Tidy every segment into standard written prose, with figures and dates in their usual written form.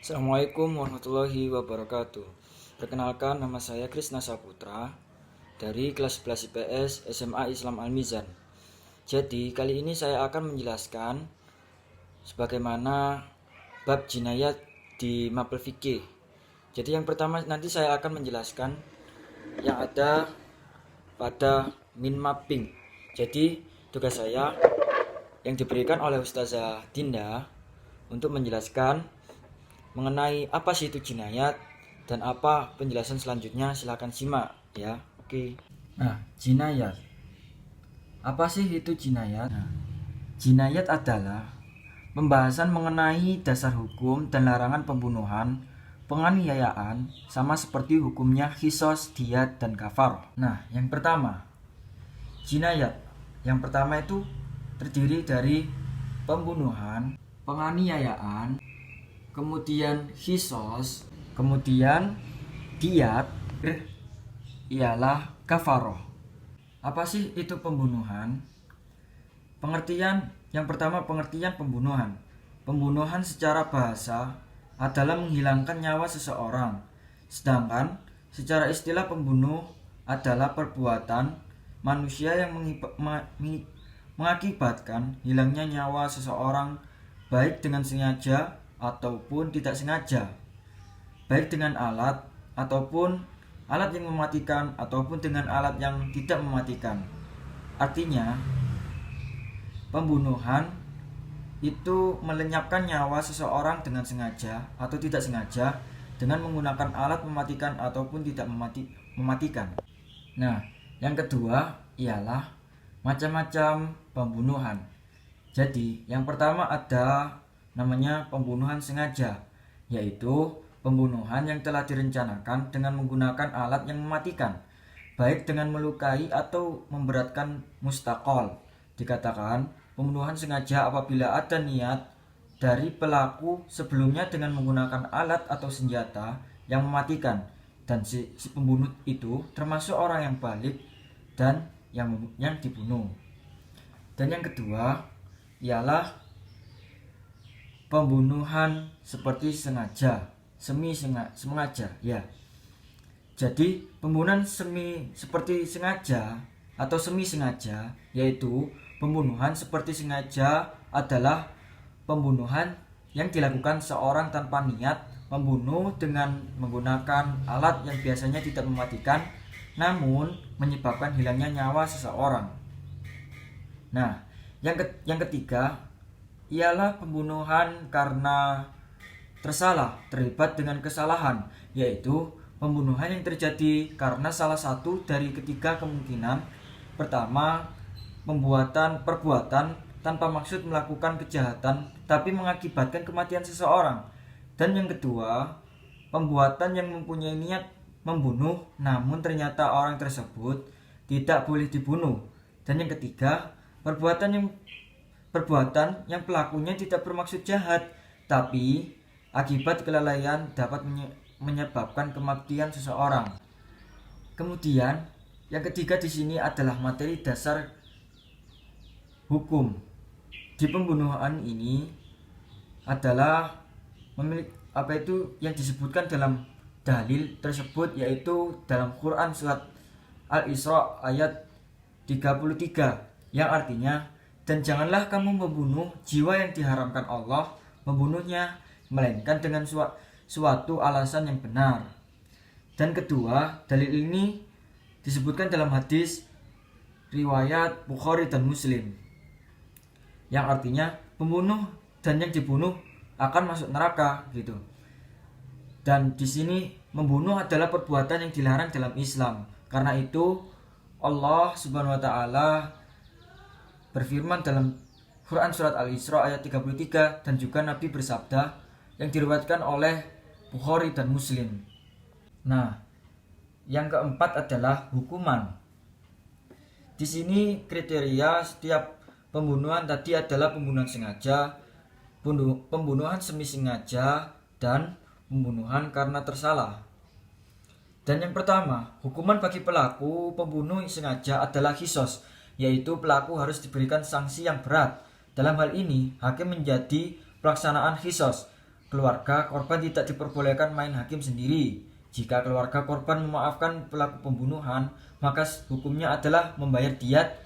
Assalamualaikum warahmatullahi wabarakatuh. Perkenalkan, nama saya Krisna Saputra dari kelas 11 IPS SMA Islam Al-Mizan. Jadi kali ini saya akan menjelaskan sebagaimana bab jinayat di mapel fikih. Jadi yang pertama nanti saya akan menjelaskan yang ada pada min mapping. Jadi tugas saya yang diberikan oleh Ustazah Dinda untuk menjelaskan mengenai apa sih itu jinayat dan apa penjelasan selanjutnya, silakan simak ya. Oke. Nah, jinayat. Apa sih itu jinayat? Jinayat adalah pembahasan mengenai dasar hukum dan larangan pembunuhan, penganiayaan, sama seperti hukumnya qisas, diyat, dan kafaroh. Nah, yang pertama, jinayat. Yang pertama itu terdiri dari pembunuhan, penganiayaan, kemudian qisas, kemudian diyat, ialah kafaroh. Apa sih itu pembunuhan? Yang pertama, pengertian pembunuhan. Pembunuhan secara bahasa adalah menghilangkan nyawa seseorang. Sedangkan secara istilah pembunuh adalah perbuatan manusia yang mengakibatkan hilangnya nyawa seseorang baik dengan sengaja ataupun tidak sengaja, baik dengan alat ataupun alat yang mematikan ataupun dengan alat yang tidak mematikan. Artinya, pembunuhan itu melenyapkan nyawa seseorang dengan sengaja atau tidak sengaja dengan menggunakan alat mematikan ataupun tidak mematikan. Nah, yang kedua ialah macam-macam pembunuhan. Jadi, yang pertama ada namanya pembunuhan sengaja, yaitu pembunuhan yang telah direncanakan dengan menggunakan alat yang mematikan, baik dengan melukai atau memberatkan mustaqol. Dikatakan pembunuhan sengaja apabila ada niat dari pelaku sebelumnya dengan menggunakan alat atau senjata yang mematikan, dan si pembunuh itu termasuk orang yang balik dan yang dibunuh. Dan yang kedua ialah pembunuhan seperti sengaja, sengaja ya. Jadi pembunuhan seperti sengaja atau semi sengaja, yaitu pembunuhan seperti sengaja adalah pembunuhan yang dilakukan seorang tanpa niat membunuh dengan menggunakan alat yang biasanya tidak mematikan namun menyebabkan hilangnya nyawa seseorang. Nah, yang ketiga ialah pembunuhan karena tersalah, terlibat dengan kesalahan, yaitu pembunuhan yang terjadi karena salah satu dari ketiga kemungkinan. Pertama, perbuatan tanpa maksud melakukan kejahatan tapi mengakibatkan kematian seseorang. Dan yang kedua, pembuatan yang mempunyai niat membunuh namun ternyata orang tersebut tidak boleh dibunuh. Dan yang ketiga, perbuatan yang pelakunya tidak bermaksud jahat, tapi akibat kelalaian dapat menyebabkan kematian seseorang. Kemudian, yang ketiga di sini adalah materi dasar hukum. Di pembunuhan ini adalah yang disebutkan dalam dalil tersebut, yaitu dalam Quran surat Al-Isra ayat 33 yang artinya, dan janganlah kamu membunuh jiwa yang diharamkan Allah membunuhnya, melainkan dengan suatu alasan yang benar. Dan kedua, dalil ini disebutkan dalam hadis riwayat Bukhari dan Muslim, yang artinya pembunuh dan yang dibunuh akan masuk neraka gitu. Dan di sini membunuh adalah perbuatan yang dilarang dalam Islam. Karena itu Allah Subhanahu wa taala berfirman dalam Quran surat Al-Isra ayat 33, dan juga Nabi bersabda yang diriwayatkan oleh Bukhari dan Muslim. Nah, yang keempat adalah hukuman. Di sini kriteria setiap pembunuhan tadi adalah pembunuhan sengaja, pembunuhan semi sengaja, dan pembunuhan karena tersalah. Dan yang pertama, hukuman bagi pelaku pembunuh sengaja adalah qisas, yaitu pelaku harus diberikan sanksi yang berat. Dalam hal ini, hakim menjadi pelaksanaan qisas. keluarga korban tidak diperbolehkan main hakim sendiri. Jika keluarga korban memaafkan pelaku pembunuhan, maka hukumnya adalah membayar diat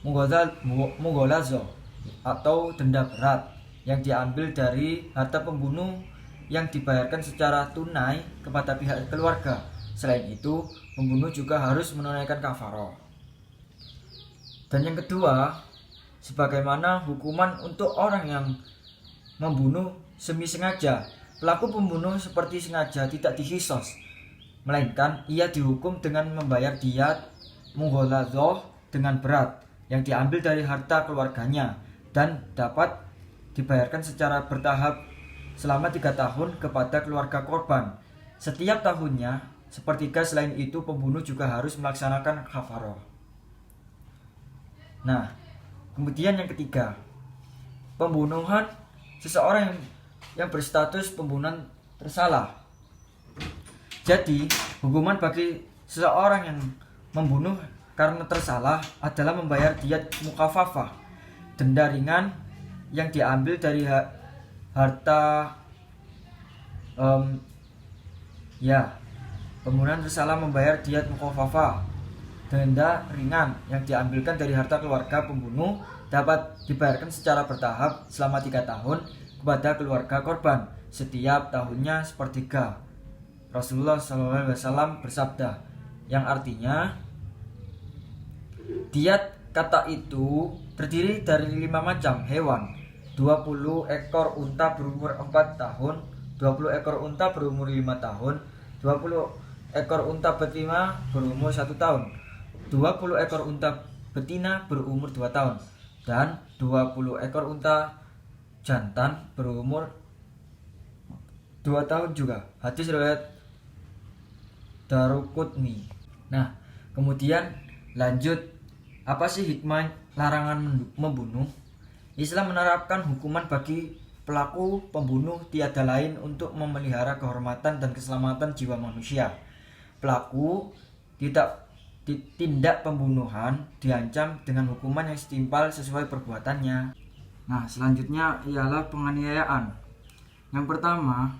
mughalazo atau denda berat yang diambil dari harta pembunuh yang dibayarkan secara tunai kepada pihak keluarga. Selain itu, pembunuh juga harus menunaikan kafaroh. Dan yang kedua, sebagaimana hukuman untuk orang yang membunuh semi sengaja, pelaku pembunuh seperti sengaja tidak dihisos, melainkan ia dihukum dengan membayar diat mughalazoh dengan berat yang diambil dari harta keluarganya dan dapat dibayarkan secara bertahap selama 3 tahun kepada keluarga korban. Setiap tahunnya sepertiga. Selain itu, pembunuh juga harus melaksanakan kafaroh. Nah, kemudian yang ketiga, pembunuhan seseorang yang berstatus pembunuhan tersalah. Jadi, hukuman bagi seseorang yang membunuh karena tersalah adalah membayar diat mukafafah, denda ringan yang diambil dari harta pembunuhan tersalah membayar diat mukafafah, denda ringan yang diambilkan dari harta keluarga pembunuh dapat dibayarkan secara bertahap selama 3 tahun kepada keluarga korban, setiap tahunnya sepertiga. Rasulullah SAW bersabda, yang artinya diat kata itu terdiri dari 5 macam hewan, 20 ekor unta berumur 4 tahun, 20 ekor unta berumur 5 tahun, 20 ekor unta betina berumur 1 tahun, 20 ekor unta betina berumur 2 tahun, dan 20 ekor unta jantan berumur 2 tahun juga. Hadis riwayat Daruqutni. Nah, kemudian lanjut, apa sih hikmah larangan membunuh? Islam menerapkan hukuman bagi pelaku pembunuh tiada lain untuk memelihara kehormatan dan keselamatan jiwa manusia. Pelaku tindak pembunuhan diancam dengan hukuman yang setimpal sesuai perbuatannya. Nah, selanjutnya ialah penganiayaan. Yang pertama,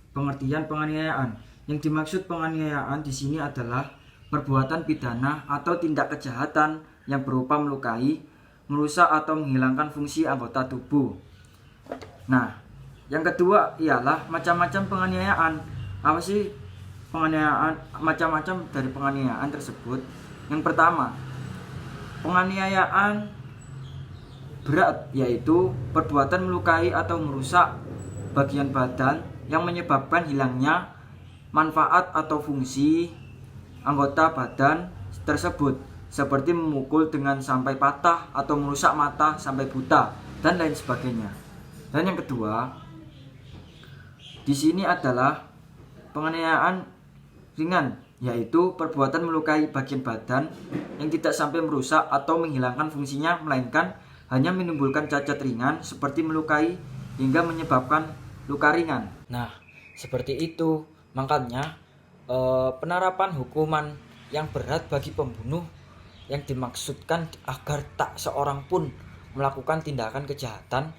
pengertian penganiayaan. Yang dimaksud penganiayaan di sini adalah perbuatan pidana atau tindak kejahatan yang berupa melukai, merusak atau menghilangkan fungsi anggota tubuh. Nah, yang kedua ialah macam-macam penganiayaan. Apa sih penganiayaan? Macam-macam dari penganiayaan tersebut. Yang pertama, penganiayaan berat, yaitu perbuatan melukai atau merusak bagian badan yang menyebabkan hilangnya manfaat atau fungsi anggota badan tersebut, seperti memukul dengan sampai patah atau merusak mata sampai buta dan lain sebagainya. Dan yang kedua, di sini adalah penganiayaan ringan, yaitu perbuatan melukai bagian badan yang tidak sampai merusak atau menghilangkan fungsinya, melainkan hanya menimbulkan cacat ringan seperti melukai hingga menyebabkan luka ringan. Nah, seperti itu. Makanya penerapan hukuman yang berat bagi pembunuh yang dimaksudkan agar tak seorang pun melakukan tindakan kejahatan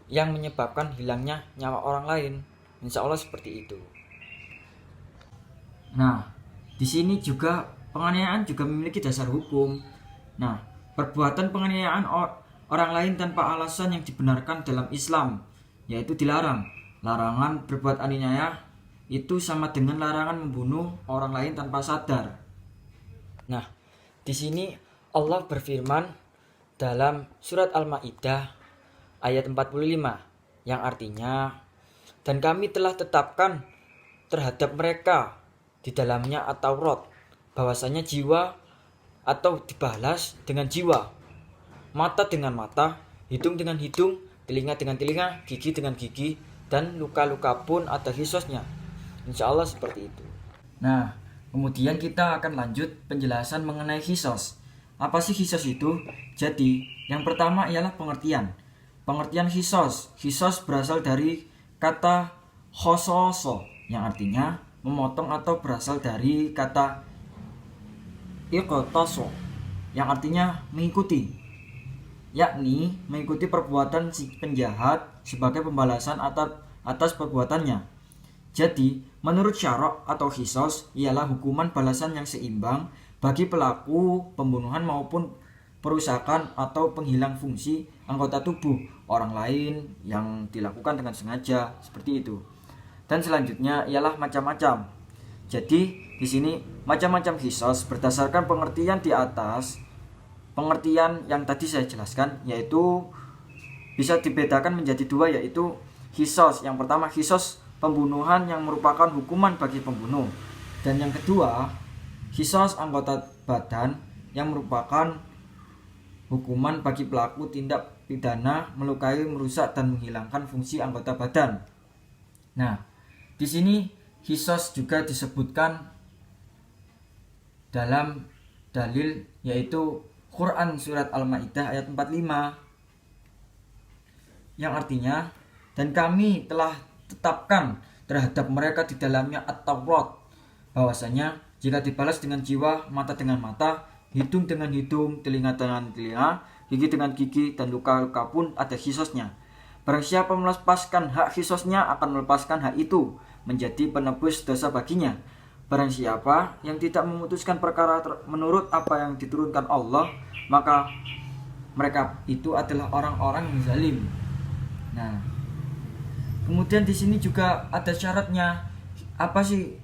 yang menyebabkan hilangnya nyawa orang lain. Insya Allah seperti itu. Nah, di sini juga penganiayaan juga memiliki dasar hukum. Nah, perbuatan penganiayaan orang lain tanpa alasan yang dibenarkan dalam Islam, yaitu dilarang. Larangan berbuat aniaya itu sama dengan larangan membunuh orang lain tanpa sadar. Nah, di sini Allah berfirman dalam surat Al-Maidah ayat 45 yang artinya, dan kami telah tetapkan terhadap mereka di dalamnya At-Taurat bahwasanya jiwa atau dibalas dengan jiwa, mata dengan mata, hidung dengan hidung, telinga dengan telinga, gigi dengan gigi, dan luka-luka pun ada qisasnya. Insya Allah seperti itu. Nah, kemudian kita akan lanjut penjelasan mengenai qisas. Apa sih qisas itu? Jadi, yang pertama ialah pengertian. Pengertian qisas. Qisas berasal dari kata khososo yang artinya memotong, atau berasal dari kata iqtaso yang artinya mengikuti, yakni mengikuti perbuatan si penjahat sebagai pembalasan atas perbuatannya. Jadi, menurut syara' atau qisas ialah hukuman balasan yang seimbang bagi pelaku pembunuhan maupun perusakan atau penghilang fungsi anggota tubuh orang lain yang dilakukan dengan sengaja, seperti itu. Dan selanjutnya ialah macam-macam. Jadi, di sini macam-macam qisas berdasarkan pengertian di atas. Pengertian yang tadi saya jelaskan yaitu bisa dibedakan menjadi dua, yaitu qisas. Yang pertama qisas pembunuhan yang merupakan hukuman bagi pembunuh, dan yang kedua qisas anggota badan yang merupakan hukuman bagi pelaku tindak pidana melukai, merusak dan menghilangkan fungsi anggota badan. Nah, di sini qisas juga disebutkan dalam dalil yaitu Quran surat Al-Maidah ayat 45 yang artinya, dan kami telah tetapkan terhadap mereka di dalamnya At-Taurat bahwasanya jika dibalas dengan jiwa, mata dengan mata, hidung dengan hidung, telinga dengan telinga, gigi dengan gigi, dan luka-luka pun ada qisasnya. Barang siapa melepaskan hak qisasnya akan melepaskan hak itu menjadi penebus dosa baginya. Barang siapa yang tidak memutuskan perkara menurut apa yang diturunkan Allah, maka mereka itu adalah orang-orang yang zalim. Nah, kemudian di sini juga ada syaratnya. Apa sih?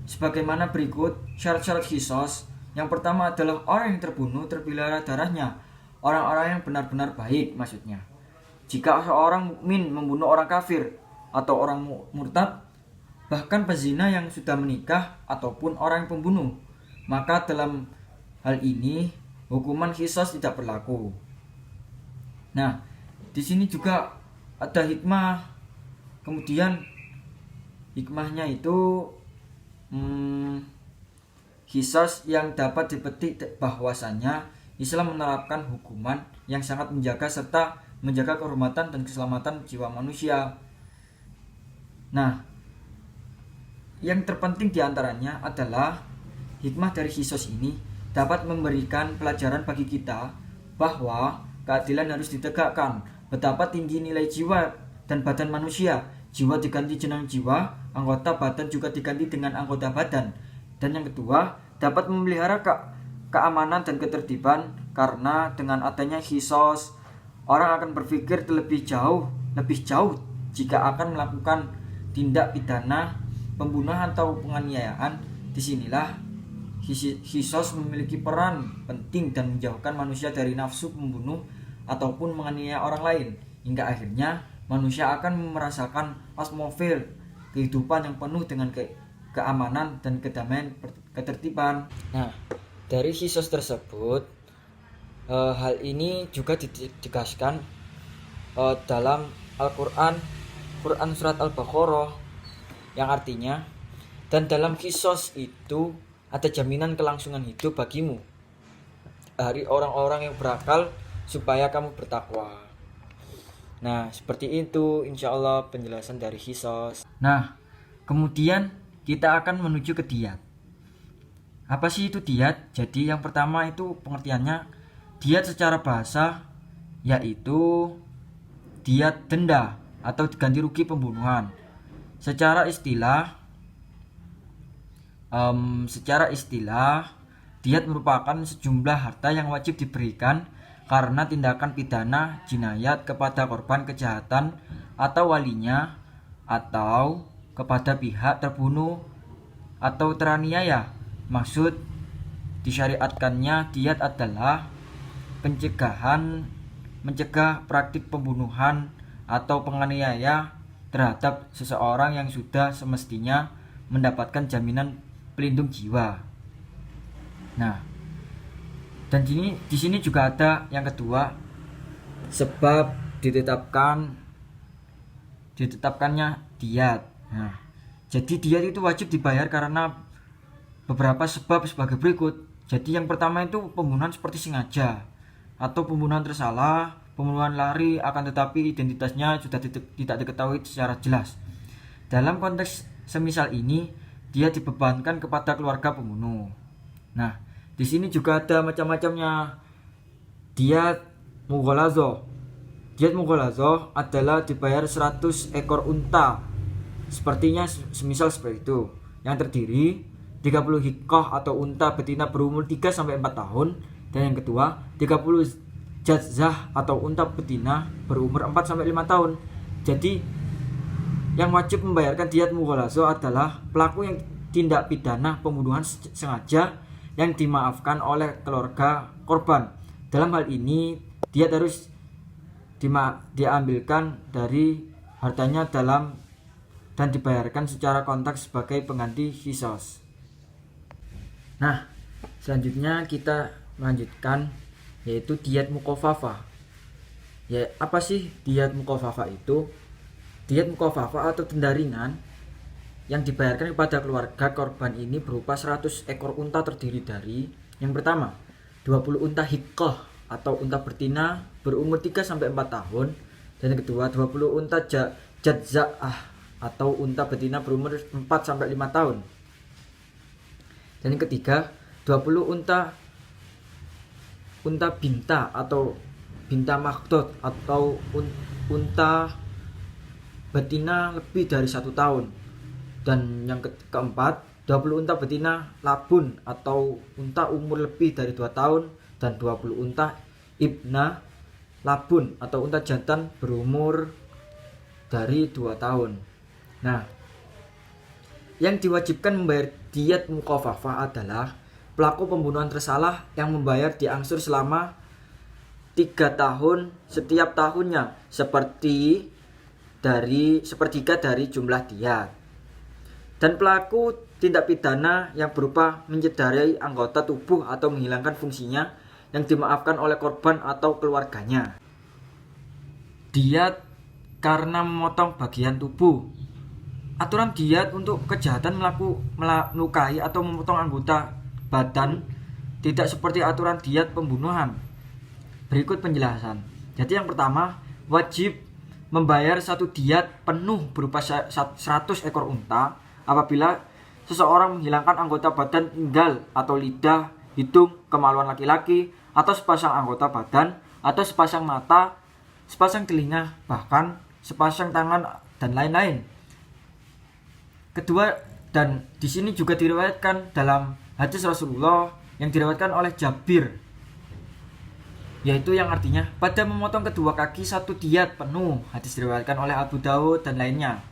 Sebagaimana berikut syarat-syarat qisas. Yang pertama adalah orang yang terbunuh terpelihara darahnya, orang-orang yang benar-benar baik maksudnya. Jika seorang mukmin membunuh orang kafir atau orang murtad, bahkan pezina yang sudah menikah ataupun orang yang pembunuh, maka dalam hal ini hukuman qisas tidak berlaku. Nah, di sini juga ada hikmah. Kemudian hikmahnya itu qisas yang dapat dipetik bahwasanya Islam menerapkan hukuman yang sangat menjaga serta menjaga kehormatan dan keselamatan jiwa manusia. Nah, yang terpenting diantaranya adalah hikmah dari qisas ini dapat memberikan pelajaran bagi kita bahwa keadilan harus ditegakkan. Betapa tinggi nilai jiwa dan badan manusia. Jiwa diganti dengan jiwa, anggota badan juga diganti dengan anggota badan. Dan yang kedua, dapat memelihara keamanan dan ketertiban, karena dengan adanya qisas, orang akan berpikir lebih jauh jika akan melakukan tindak pidana pembunuhan atau penganiayaan. Disinilah qisas memiliki peran penting dan menjauhkan manusia dari nafsu membunuh ataupun menganiaya orang lain, hingga akhirnya manusia akan merasakan atmosfer kehidupan yang penuh dengan keamanan dan kedamaian, ketertiban. Nah, dari qisas tersebut, hal ini juga ditegaskan dalam Al-Quran, Quran surat Al-Baqarah, yang artinya, dan dalam qisas itu ada jaminan kelangsungan hidup bagimu dari orang-orang yang berakal supaya kamu bertakwa. Nah, seperti itu insya Allah penjelasan dari qisas. Nah, kemudian kita akan menuju ke diyat. Apa sih itu diyat? Jadi yang pertama itu pengertiannya, diyat secara bahasa yaitu diyat denda atau ganti rugi pembunuhan. Secara istilah, diyat merupakan sejumlah harta yang wajib diberikan karena tindakan pidana jinayat kepada korban kejahatan atau walinya, atau kepada pihak terbunuh atau teraniaya. Maksud disyariatkannya diyat adalah mencegah praktik pembunuhan atau penganiaya terhadap seseorang yang sudah semestinya mendapatkan jaminan pelindung jiwa. Nah, dan di sini juga ada yang kedua, sebab ditetapkannya diyat. Nah, jadi diyat itu wajib dibayar karena beberapa sebab sebagai berikut. Jadi yang pertama itu pembunuhan seperti sengaja atau pembunuhan tersalah, pembunuhan lari akan tetapi identitasnya sudah tidak diketahui secara jelas. Dalam konteks semisal ini, dia dibebankan kepada keluarga pembunuh. Nah, di sini juga ada macam-macamnya. Diyat mughaladzah Diat mughaladzah adalah dibayar 100 ekor unta. Sepertinya semisal seperti itu. Yang terdiri 30 hikah atau unta betina berumur 3 sampai 4 tahun, dan yang kedua 30 jazah atau unta betina berumur 4 sampai 5 tahun. Jadi yang wajib membayarkan diat mughaladzah adalah pelaku yang tindak pidana pembunuhan sengaja yang dimaafkan oleh keluarga korban. Dalam hal ini diat harus diambilkan dari hartanya dan dibayarkan secara kontak sebagai pengganti qisas. Nah, selanjutnya kita melanjutkan yaitu diat mukhafafah. Ya, apa sih diat mukhafafah itu? Diat mukhafafah atau denda ringan yang dibayarkan kepada keluarga korban ini berupa 100 ekor unta terdiri dari yang pertama 20 unta hikah atau unta betina berumur 3 sampai 4 tahun, dan yang kedua 20 unta jadza'ah atau unta betina berumur 4 sampai 5 tahun. Dan yang ketiga 20 unta binta atau binta makhdud atau unta betina lebih dari 1 tahun. Dan yang keempat 20 unta betina labun atau unta umur lebih dari 2 tahun, dan 20 unta ibna labun atau unta jantan berumur dari 2 tahun. Nah, yang diwajibkan membayar diat mukhafafah adalah pelaku pembunuhan tersalah yang membayar diangsur selama 3 tahun setiap tahunnya sepertiga dari jumlah diat. Dan pelaku tindak pidana yang berupa mencederai anggota tubuh atau menghilangkan fungsinya yang dimaafkan oleh korban atau keluarganya. Diat karena memotong bagian tubuh. Aturan diat untuk kejahatan melukai atau memotong anggota badan tidak seperti aturan diat pembunuhan. Berikut penjelasan. Jadi yang pertama, wajib membayar satu diat penuh berupa 100 ekor unta apabila seseorang menghilangkan anggota badan tunggal atau lidah, hidung, kemaluan laki-laki, atau sepasang anggota badan, atau sepasang mata, sepasang telinga, bahkan sepasang tangan, dan lain-lain. Kedua, dan di sini juga diriwayatkan dalam hadis Rasulullah yang diriwayatkan oleh Jabir, yaitu yang artinya pada memotong kedua kaki satu diat penuh. Hadis diriwayatkan oleh Abu Dawud dan lainnya.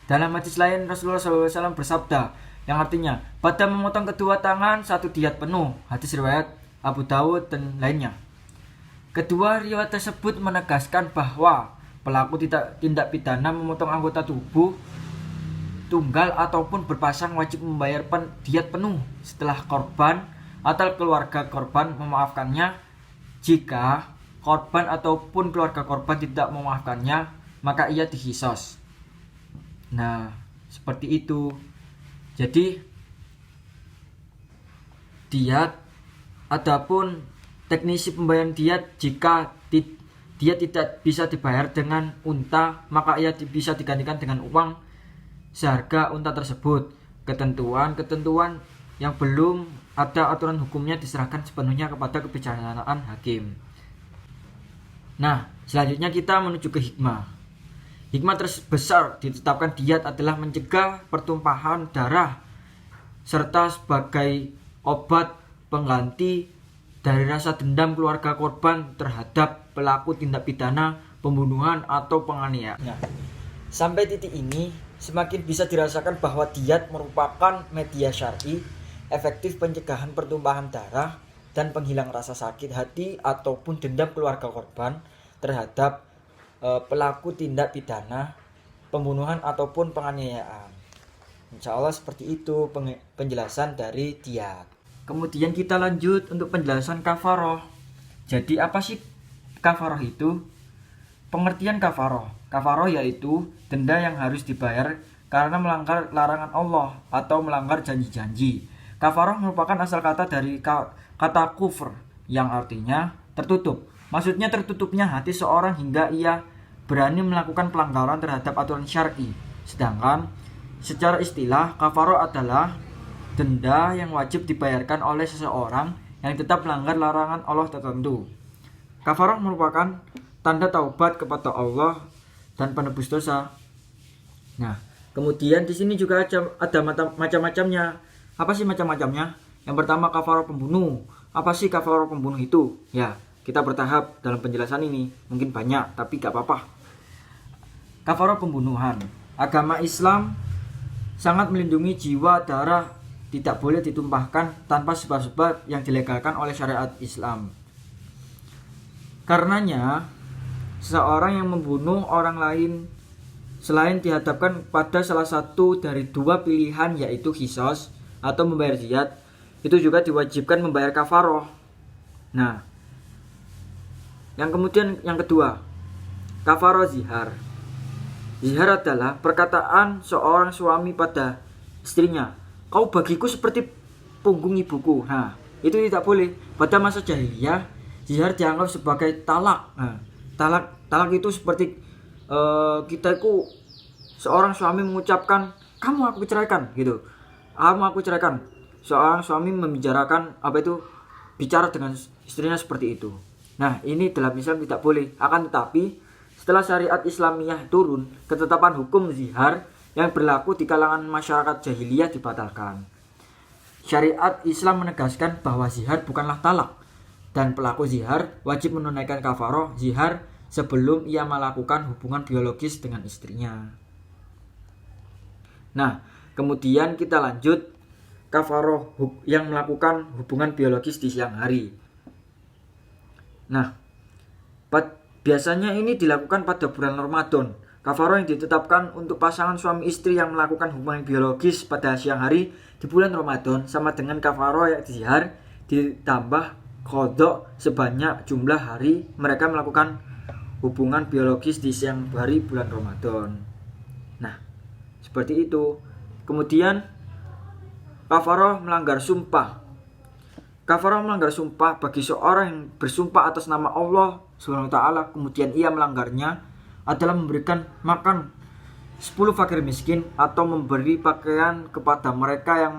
Dalam hadis lain Rasulullah SAW bersabda yang artinya pada memotong kedua tangan satu diat penuh. Hadis riwayat Abu Dawud dan lainnya. Kedua riwayat tersebut menegaskan bahwa pelaku tindak pidana memotong anggota tubuh tunggal ataupun berpasang wajib membayar diat penuh setelah korban atau keluarga korban memaafkannya. Jika korban ataupun keluarga korban tidak memaafkannya, maka ia diqisas. Nah, seperti itu. Jadi diat, adapun teknisi pembayaran diat, jika diat tidak bisa dibayar dengan unta, maka ia bisa digantikan dengan uang seharga unta tersebut. Ketentuan yang belum ada aturan hukumnya diserahkan sepenuhnya kepada kebijaksanaan hakim. Nah, selanjutnya kita menuju ke hikmah. Hikmah terbesar ditetapkan diat adalah mencegah pertumpahan darah serta sebagai obat pengganti dari rasa dendam keluarga korban terhadap pelaku tindak pidana pembunuhan atau penganiayaan. Nah, sampai titik ini semakin bisa dirasakan bahwa diat merupakan media syar'i efektif pencegahan pertumpahan darah dan penghilang rasa sakit hati ataupun dendam keluarga korban terhadap pelaku tindak pidana pembunuhan ataupun penganiayaan. Insya Allah seperti itu penjelasan dari diat. Kemudian kita lanjut untuk penjelasan kafaroh. Jadi apa sih kafaroh itu? Pengertian kafaroh. Kafaroh yaitu denda yang harus dibayar karena melanggar larangan Allah atau melanggar janji-janji. Kafaroh merupakan asal kata dari kata kufr yang artinya tertutup. Maksudnya tertutupnya hati seorang hingga ia berani melakukan pelanggaran terhadap aturan syar'i. Sedangkan secara istilah kafaroh adalah denda yang wajib dibayarkan oleh seseorang yang tetap melanggar larangan Allah tertentu. Kafaroh merupakan tanda taubat kepada Allah dan penebus dosa. Nah, kemudian di sini juga ada macam-macamnya. Apa sih macam-macamnya? Yang pertama kafarah pembunuh. Apa sih kafarah pembunuh itu? Ya, kita bertahap dalam penjelasan ini. Mungkin banyak, tapi gak apa-apa. Kafarah pembunuhan. Agama Islam sangat melindungi jiwa, darah, tidak boleh ditumpahkan tanpa sebab-sebab yang dilegalkan oleh syariat Islam. Karenanya, seseorang yang membunuh orang lain selain dihadapkan pada salah satu dari dua pilihan, yaitu qisas atau membayar diyat, itu juga diwajibkan membayar kafaroh. Nah, yang kedua, kafaroh zihar. Zihar adalah perkataan seorang suami pada istrinya, "Kau bagiku seperti punggung ibuku." Nah, itu tidak boleh. Pada masa jahiliyah, zihar dianggap sebagai talak. Nah, talak itu seperti kita itu seorang suami mengucapkan, "Kamu aku ceraikan," gitu. "Kamu aku ceraikan." Seorang suami membicarakan bicara dengan istrinya seperti itu. Nah, ini dalam Islam tidak boleh. Akan tetapi setelah syariat Islamiyah turun, ketetapan hukum zihar yang berlaku di kalangan masyarakat jahiliyah dibatalkan. Syariat Islam menegaskan bahwa zihar bukanlah talak, dan pelaku zihar wajib menunaikan kafaroh zihar sebelum ia melakukan hubungan biologis dengan istrinya. Nah, kemudian kita lanjut kafaroh yang melakukan hubungan biologis di siang hari. Nah, biasanya ini dilakukan pada bulan Ramadan. Kafaroh yang ditetapkan untuk pasangan suami istri yang melakukan hubungan biologis pada siang hari di bulan Ramadan sama dengan kafaroh yang zihar ditambah qadha sebanyak jumlah hari mereka melakukan hubungan biologis di siang hari bulan Ramadan. Nah, seperti itu. Kemudian kafaroh melanggar sumpah. Kafaroh melanggar sumpah bagi seorang yang bersumpah atas nama Allah Subhanahu wa taala kemudian ia melanggarnya adalah memberikan makan 10 fakir miskin atau memberi pakaian kepada mereka yang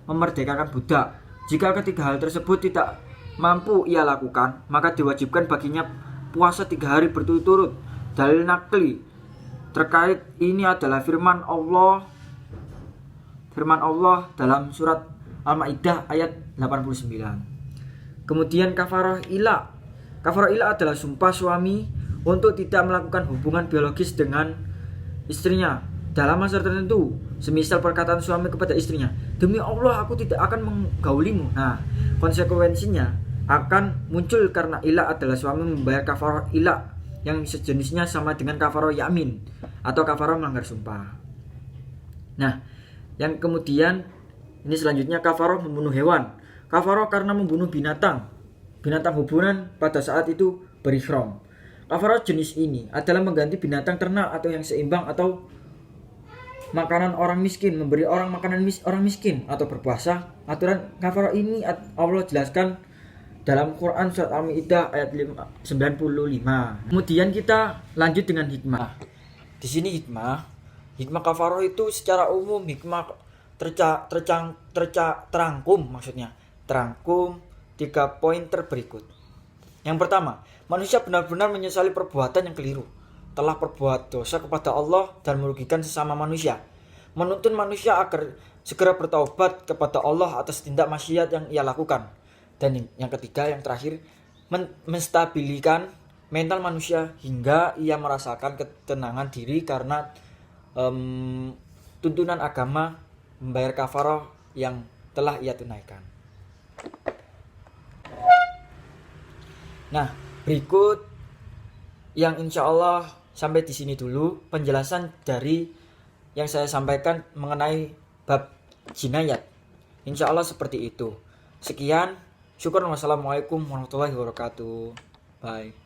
memerdekakan budak. Jika ketiga hal tersebut tidak mampu ia lakukan, maka diwajibkan baginya puasa 3 hari berturut-turut. Dalil nakli terkait ini adalah firman Allah dalam surat Al-Maidah ayat 89. Kemudian kafarah ila. Kafarah ila adalah sumpah suami untuk tidak melakukan hubungan biologis dengan istrinya dalam masa tertentu. Semisal perkataan suami kepada istrinya, "Demi Allah aku tidak akan menggaulimu." Nah, konsekuensinya akan muncul karena ila adalah suami membayar kafarah ila yang sejenisnya sama dengan kafarah yamin atau kafarah melanggar sumpah. Nah, yang kemudian ini selanjutnya kafarah membunuh hewan. Kafarah karena membunuh binatang hubungan pada saat itu berihram. Kafarah jenis ini adalah mengganti binatang ternak atau yang seimbang atau makanan orang miskin, memberi orang makanan orang miskin atau berpuasa. Aturan kafarah ini Allah jelaskan dalam Quran surat Al-Maidah ayat 95. Kemudian kita lanjut dengan hikmah. Di sini hikmah kafarah itu secara umum hikmah terangkum 3 poin berikut. Yang pertama, manusia benar-benar menyesali perbuatan yang keliru, telah berbuat dosa kepada Allah dan merugikan sesama manusia. Menuntun manusia agar segera bertaubat kepada Allah atas tindak maksiat yang ia lakukan. Dan yang ketiga, yang terakhir, menstabilkan mental manusia hingga ia merasakan ketenangan diri karena tuntunan agama membayar kafarah yang telah ia tunaikan. Nah, berikut yang insya Allah sampai di sini dulu penjelasan dari yang saya sampaikan mengenai bab jinayat. Insya Allah seperti itu. Sekian, syukur. Wassalamualaikum warahmatullahi wabarakatuh. Bye.